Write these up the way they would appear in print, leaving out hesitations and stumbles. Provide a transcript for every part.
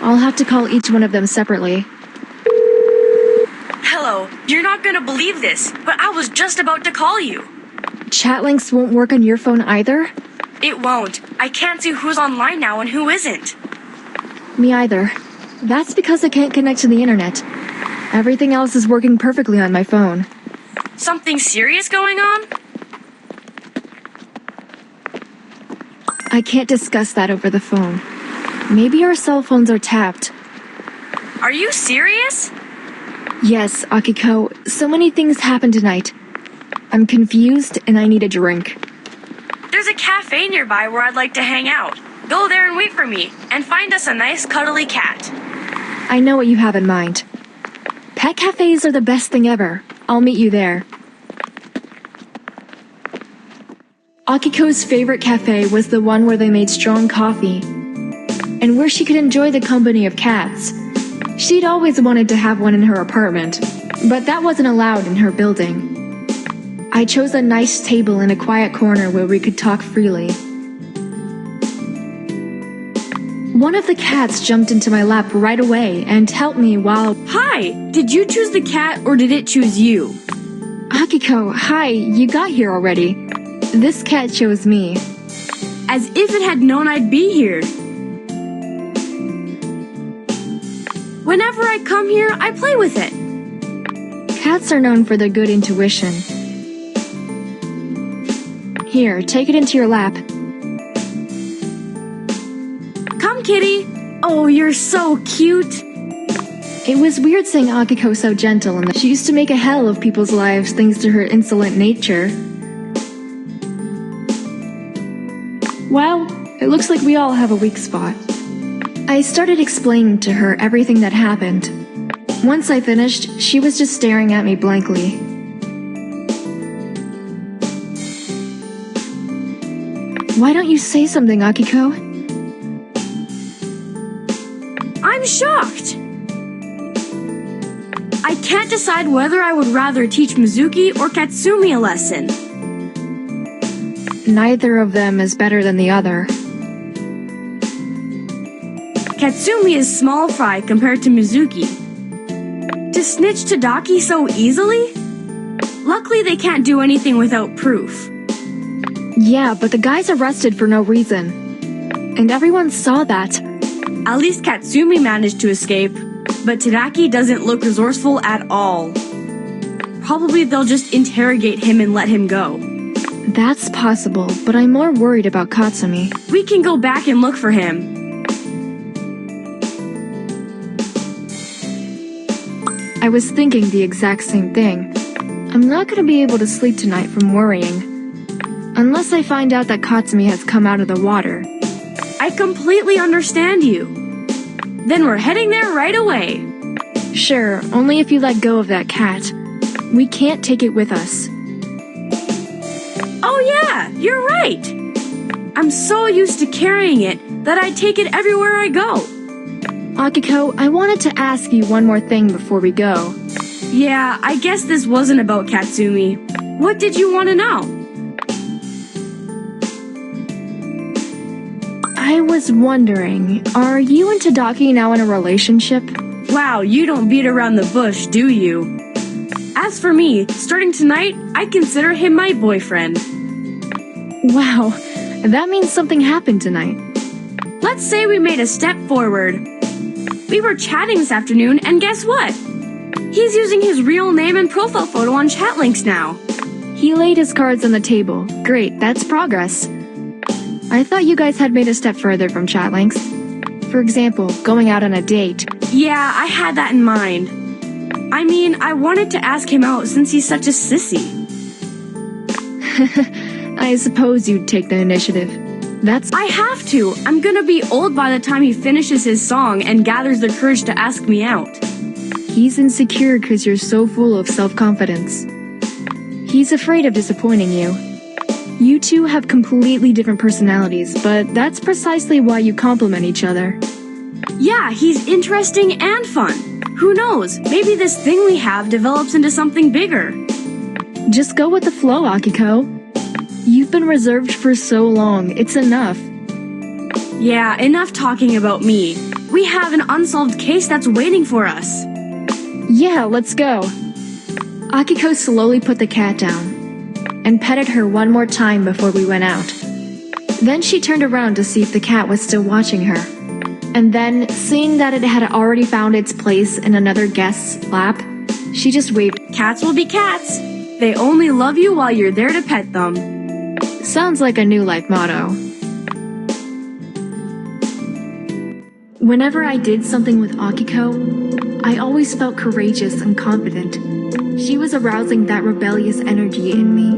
I'll have to call each one of them separately. Hello, you're not gonna believe this, but I was just about to call you. ChatLinx won't work on your phone either? It won't. I can't see who's online now and who isn't. Me either. That's because I can't connect to the internet. Everything else is working perfectly on my phone. Something serious going on? I can't discuss that over the phone. Maybe our cell phones are tapped. Are you serious? Yes, Akiko. So many things happened tonight. I'm confused and I need a drink. There's a cafe nearby where I'd like to hang out. Go there and wait for me, and find us a nice cuddly cat. I know what you have in mind. Pet cafes are the best thing ever. I'll meet you there. Akiko's favorite cafe was the one where they made strong coffee, and where she could enjoy the company of cats. She'd always wanted to have one in her apartment, but that wasn't allowed in her building. I chose a nice table in a quiet corner where we could talk freely. One of the cats jumped into my lap right away and helped me while... Hi! Did you choose the cat or did it choose you? Akiko, hi, you got here already. This cat chose me. As if it had known I'd be here. Whenever I come here, I play with it. Cats are known for their good intuition. Here, take it into your lap. Come, kitty. Oh, you're so cute. It was weird seeing Akiko so gentle, and she used to make a hell of people's lives thanks to her insolent nature. Well, it looks like we all have a weak spot. I started explaining to her everything that happened. Once I finished, she was just staring at me blankly. Why don't you say something, Akiko? I'm shocked. I can't decide whether I would rather teach Mizuki or Katsumi a lesson. Neither of them is better than the other. Katsumi is small fry compared to Mizuki. To snitch to Daki so easily? Luckily they can't do anything without proof. Yeah, but the guy's arrested for no reason. And everyone saw that. At least Katsumi managed to escape, but Tadaki doesn't look resourceful at all. Probably they'll just interrogate him and let him go. That's possible, but I'm more worried about Katsumi. We can go back and look for him. I was thinking the exact same thing. I'm not gonna be able to sleep tonight from worrying. Unless I find out that Katsumi has come out of the water. I completely understand you. Then we're heading there right away. Sure, only if you let go of that cat. We can't take it with us. Oh yeah, you're right. I'm so used to carrying it that I take it everywhere I go. Akiko, I wanted to ask you one more thing before we go. Yeah, I guess this wasn't about Katsumi. What did you want to know? I was wondering, are you and Tadaki now in a relationship? Wow, you don't beat around the bush, do you? As for me, starting tonight, I consider him my boyfriend. Wow, that means something happened tonight. Let's say we made a step forward. We were chatting this afternoon, and guess what? He's using his real name and profile photo on ChatLinx now. He laid his cards on the table. Great, that's progress. I thought you guys had made a step further from ChatLinx. For example, going out on a date. Yeah, I had that in mind. I mean, I wanted to ask him out since he's such a sissy. I suppose you'd take the initiative. I have to. I'm gonna be old by the time he finishes his song and gathers the courage to ask me out. He's insecure because you're so full of self-confidence. He's afraid of disappointing you. You two have completely different personalities, but that's precisely why you complement each other. Yeah, he's interesting and fun. Who knows, maybe this thing we have develops into something bigger. Just go with the flow, Akiko. You've been reserved for so long, it's enough. Yeah, enough talking about me. We have an unsolved case that's waiting for us. Yeah, let's go. Akiko slowly put the cat down and petted her one more time before we went out. Then she turned around to see if the cat was still watching her. And then, seeing that it had already found its place in another guest's lap, she just waved. Cats will be cats. They only love you while you're there to pet them. Sounds like a new life motto. Whenever I did something with Akiko, I always felt courageous and confident. She was arousing that rebellious energy in me.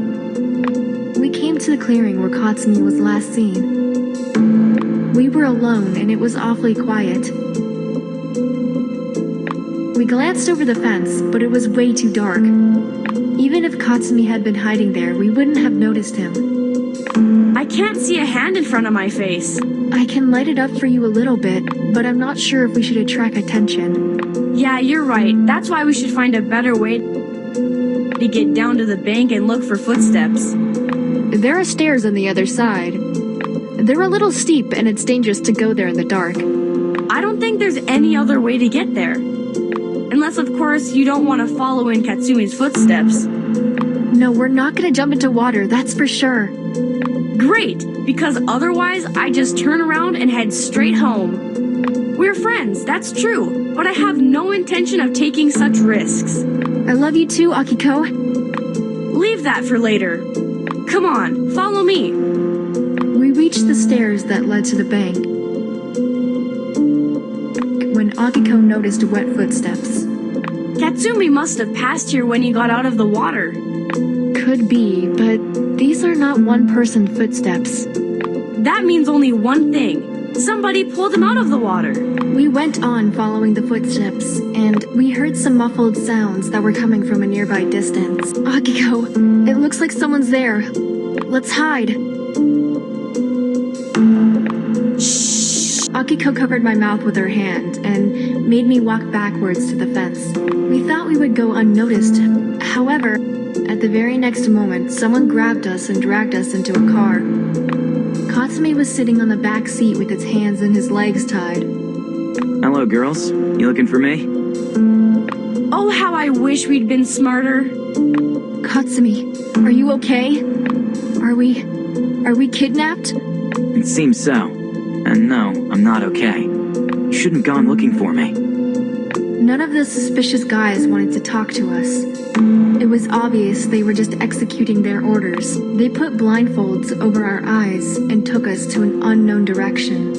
We came to the clearing where Katsumi was last seen. We were alone and it was awfully quiet. We glanced over the fence, but it was way too dark. Even if Katsumi had been hiding there, we wouldn't have noticed him. I can't see a hand in front of my face. I can light it up for you a little bit, but I'm not sure if we should attract attention. Yeah, you're right. That's why we should find a better way to get down to the bank and look for footsteps. There are stairs on the other side. They're a little steep and it's dangerous to go there in the dark. I don't think there's any other way to get there. Unless, of course, you don't want to follow in Katsumi's footsteps. No, we're not gonna jump into water, that's for sure. Great, because otherwise I just turn around and head straight home. We're friends, that's true, but I have no intention of taking such risks. I love you too, Akiko. Leave that for later. Come on, follow me. We reached the stairs that led to the bank when Akiko noticed wet footsteps. Katsumi must have passed here when he got out of the water. Could be, but these are not one-person footsteps. That means only one thing. Somebody pulled him out of the water. We went on following the footsteps, and we heard some muffled sounds that were coming from a nearby distance. Akiko, it looks like someone's there. Let's hide. Shh. Akiko covered my mouth with her hand and made me walk backwards to the fence. We thought we would go unnoticed. However, at the very next moment, someone grabbed us and dragged us into a car. Katsumi was sitting on the back seat with its hands and his legs tied. Hello, girls. You looking for me? Oh, how I wish we'd been smarter. Katsumi, are you okay? Are we kidnapped? It seems so. And no, I'm not okay. You shouldn't have gone looking for me. None of the suspicious guys wanted to talk to us. It was obvious they were just executing their orders. They put blindfolds over our eyes and took us to an unknown direction.